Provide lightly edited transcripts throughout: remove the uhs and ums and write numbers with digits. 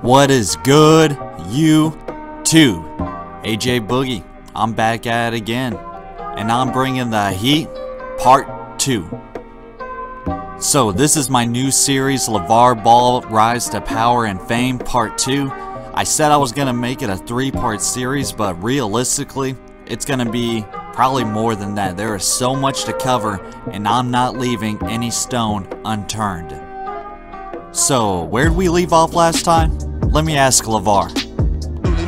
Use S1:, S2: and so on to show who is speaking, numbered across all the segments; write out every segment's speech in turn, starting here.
S1: What is good, YouTube? AJ Boogie, I'm back at it again, and I'm bringing the heat, part 2. So this is my new series, Lavar Ball Rise to Power and Fame, part 2. I said I was going to make it a 3-part series, but realistically, it's going to be probably more than that. There is so much to cover, and I'm not leaving any stone unturned. So, where did we leave off last time? Let me ask Lavar.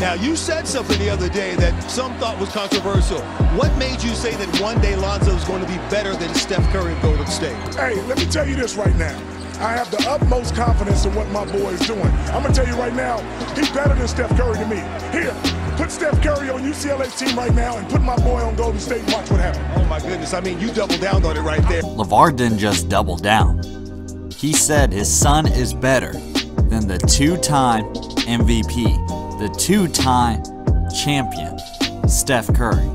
S2: Now, you said something the other day that some thought was controversial. What made you say that one day Lonzo is going to be better than Steph Curry in Golden State?
S3: Hey, let me tell you this right now. I have the utmost confidence in what my boy is doing. I'm going to tell you right now, he's better than Steph Curry to me. Here, put Steph Curry on UCLA's team right now and put my boy on Golden State and watch what happens.
S2: Oh, my goodness. I mean, you doubled down on it right there.
S1: Lavar didn't just double down. He said his son is better than the 2-time MVP, the 2-time champion, Steph Curry.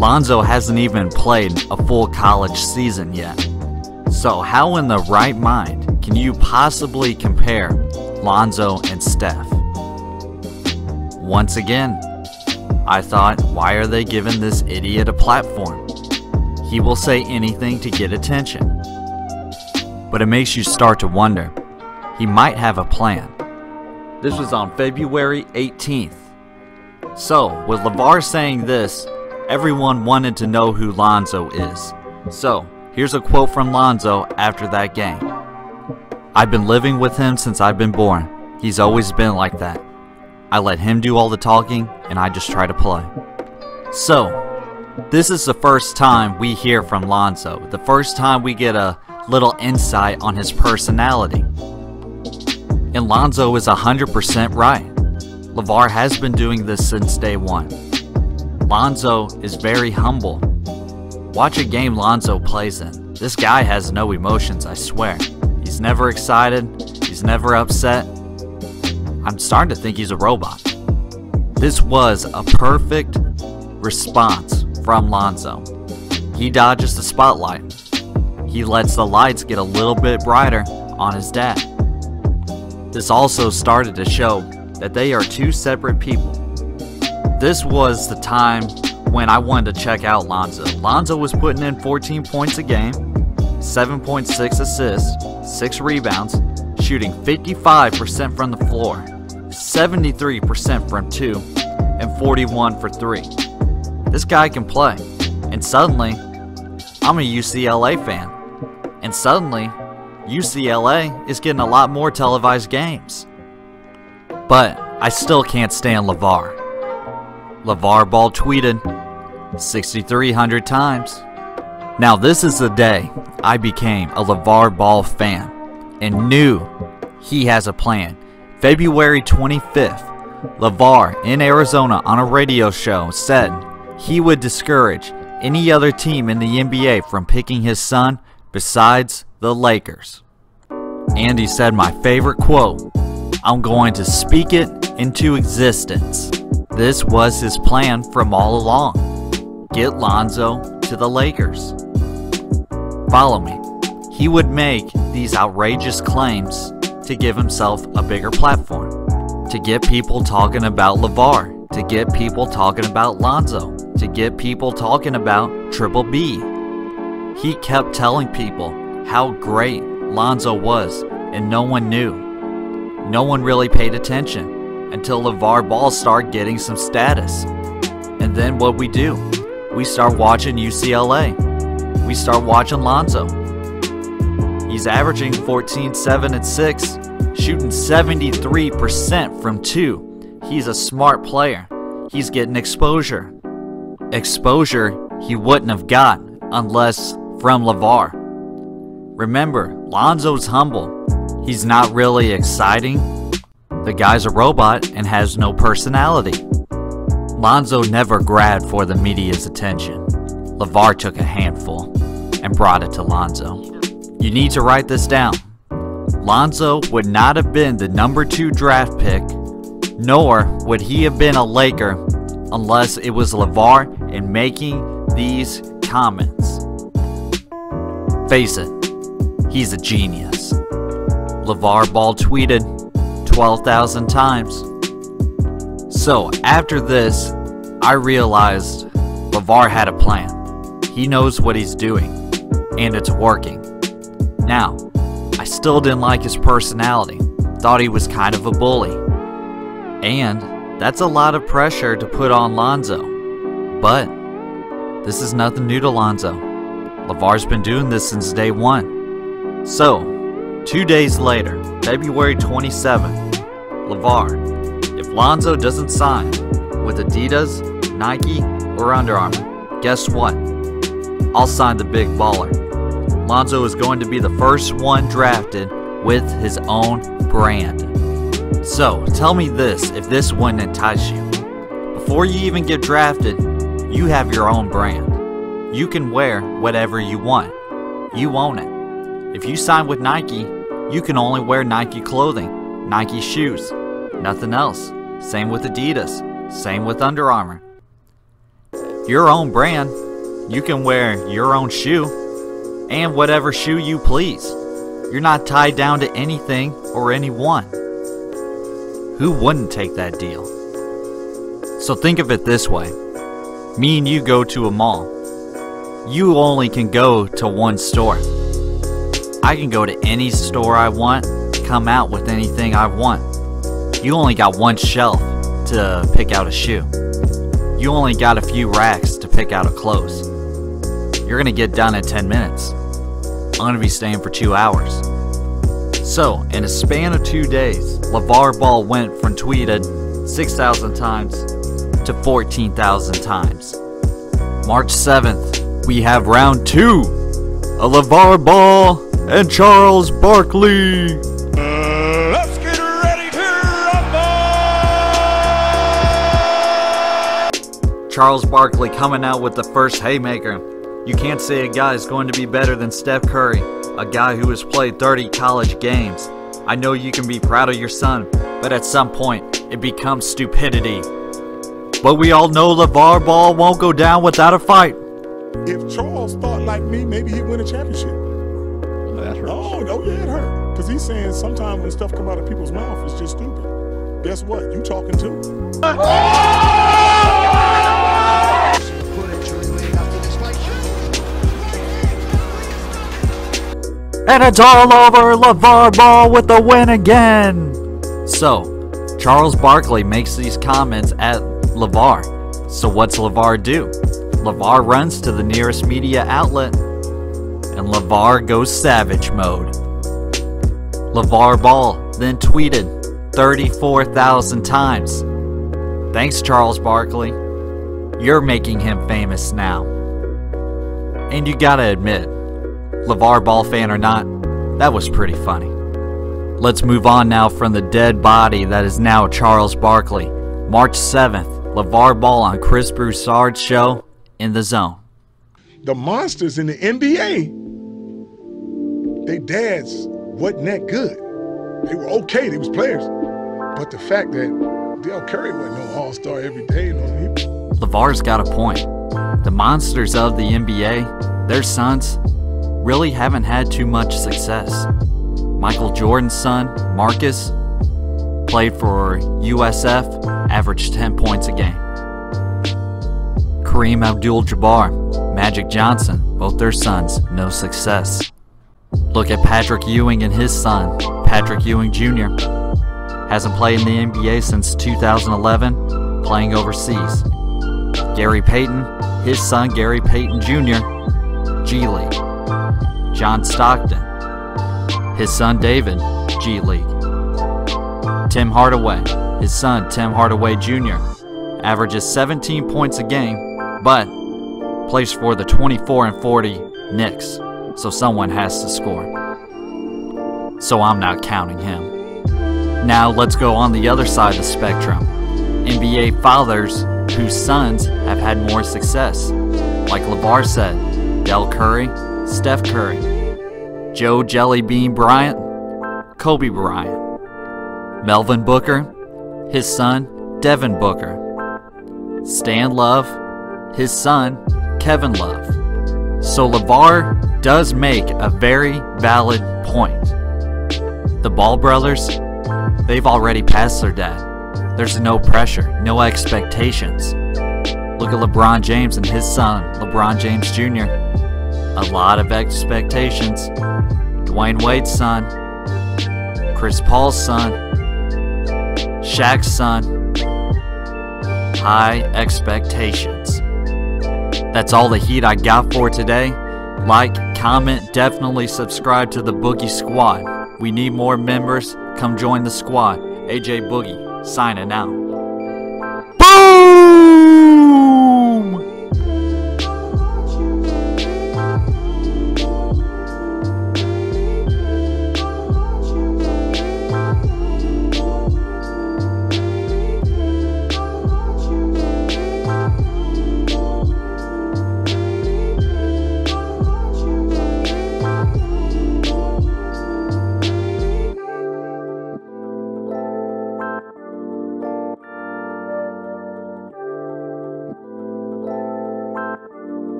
S1: Lonzo hasn't even played a full college season yet. So how in the right mind can you possibly compare Lonzo and Steph? Once again, I thought, why are they giving this idiot a platform? He will say anything to get attention. But it makes you start to wonder, he might have a plan. This was on February 18th. So, with Lavar saying this, everyone wanted to know who Lonzo is. So, here's a quote from Lonzo after that game. "I've been living with him since I've been born. He's always been like that. I let him do all the talking, and I just try to play." So, this is the first time we hear from Lonzo. The first time we get a little insight on his personality. And Lonzo is 100% right. Lavar has been doing this since day one. Lonzo is very humble. Watch a game Lonzo plays in. This guy has no emotions, I swear. He's never excited. He's never upset. I'm starting to think he's a robot. This was a perfect response from Lonzo. He dodges the spotlight. He lets the lights get a little bit brighter on his dad. This also started to show that they are two separate people. This was the time when I wanted to check out Lonzo. Lonzo was putting in 14 points a game, 7.6 assists, 6 rebounds, shooting 55% from the floor, 73% from 2, and 41 for 3. This guy can play. And suddenly, I'm a UCLA fan. And suddenly, UCLA is getting a lot more televised games. But I still can't stand Lavar. Lavar Ball tweeted 6,300 times. Now this is the day I became a Lavar Ball fan and knew he has a plan. February 25th, Lavar in Arizona on a radio show said he would discourage any other team in the NBA from picking his son besides the Lakers. And he said my favorite quote, "I'm going to speak it into existence." This was his plan from all along. Get Lonzo to the Lakers. Follow me. He would make these outrageous claims to give himself a bigger platform. To get people talking about Lavar. To get people talking about Lonzo. To get people talking about Triple B. He kept telling people how great Lonzo was, and no one knew. No one really paid attention until Lavar Ball started getting some status. And then what we do? We start watching UCLA. We start watching Lonzo. He's averaging 14, 7, and 6, shooting 73% from 2. He's a smart player. He's getting exposure. Exposure he wouldn't have got unless from Lavar. Remember, Lonzo's humble. He's not really exciting. The guy's a robot and has no personality. Lonzo never grabbed for the media's attention. Lavar took a handful and brought it to Lonzo. You need to write this down. Lonzo would not have been the number 2 draft pick, nor would he have been a Laker unless it was Lavar in making these comments. Face it, he's a genius. Lavar Ball tweeted 12,000 times. So after this, I realized Lavar had a plan. He knows what he's doing, and it's working. Now, I still didn't like his personality. Thought he was kind of a bully. And that's a lot of pressure to put on Lonzo. But this is nothing new to Lonzo. Lavar's been doing this since day one. So, 2 days later, February 27th, Lavar, if Lonzo doesn't sign with Adidas, Nike, or Under Armour, guess what? I'll sign the big baller. Lonzo is going to be the first one drafted with his own brand. So, tell me this if this wouldn't entice you. Before you even get drafted, you have your own brand. You can wear whatever you want. You own it. If you sign with Nike, you can only wear Nike clothing, Nike shoes, nothing else. Same with Adidas, same with Under Armour. Your own brand, you can wear your own shoe, and whatever shoe you please. You're not tied down to anything or anyone. Who wouldn't take that deal? So think of it this way. Me and you go to a mall. You only can go to one store. I can go to any store I want, come out with anything I want. You only got one shelf to pick out a shoe. You only got a few racks to pick out of clothes. You're gonna get done in 10 minutes. I'm gonna be staying for 2 hours. So, in a span of 2 days, Lavar Ball went from tweeted 6,000 times to 14,000 times. March 7th, we have round 2 of Lavar Ball and Charles Barkley.
S3: Let's get ready to rumble!
S1: Charles Barkley coming out with the first haymaker. You can't say a guy is going to be better than Steph Curry, a guy who has played 30 college games. I know you can be proud of your son, but at some point, it becomes stupidity. But we all know Lavar Ball won't go down without a fight.
S3: If Charles thought like me, maybe he'd win a championship.
S4: That hurts.
S3: Oh, yeah, it hurt. Because he's saying sometimes when stuff come out of people's mouth, it's just stupid. Guess what? You talking too.
S1: And it's all over, Lavar Ball with the win again. So, Charles Barkley makes these comments at Lavar. So what's Lavar do? Lavar runs to the nearest media outlet, and Lavar goes savage mode. Lavar Ball then tweeted 34,000 times. Thanks, Charles Barkley. You're making him famous now. And you gotta admit, Lavar Ball fan or not, that was pretty funny. Let's move on now from the dead body that is now Charles Barkley. March 7th, Lavar Ball on Chris Broussard's show, In the Zone.
S3: The monsters in the NBA, their dads wasn't that good. They were okay, they was players. But the fact that Dale Curry wasn't no all-star every day,
S1: Lavar's got a point. The monsters of the NBA, their sons, really haven't had too much success. Michael Jordan's son, Marcus, played for USF, averaged 10 points a game. Kareem Abdul-Jabbar, Magic Johnson, both their sons, no success. Look at Patrick Ewing and his son, Patrick Ewing Jr. Hasn't played in the NBA since 2011, playing overseas. Gary Payton, his son Gary Payton Jr., G League. John Stockton, his son David, G League. Tim Hardaway, his son Tim Hardaway Jr., averages 17 points a game, but plays for the 24 and 40 Knicks, so someone has to score. So I'm not counting him. Now let's go on the other side of the spectrum. NBA fathers whose sons have had more success. Like Lavar said, Del Curry, Steph Curry, Joe Jellybean Bryant, Kobe Bryant, Melvin Booker, his son Devin Booker, Stan Love, his son Kevin Love. So Lavar does make a very valid point. The Ball brothers, They've already passed their dad. There's no pressure, no expectations. Look at LeBron James and his son, LeBron James Jr. A lot of expectations. Dwayne Wade's son, Chris Paul's son, Shaq's son. High expectations. That's all the heat I got for today. Like, comment, definitely subscribe to the Boogie Squad. We need more members. Come join the squad. AJ Boogie, signing out. Boom!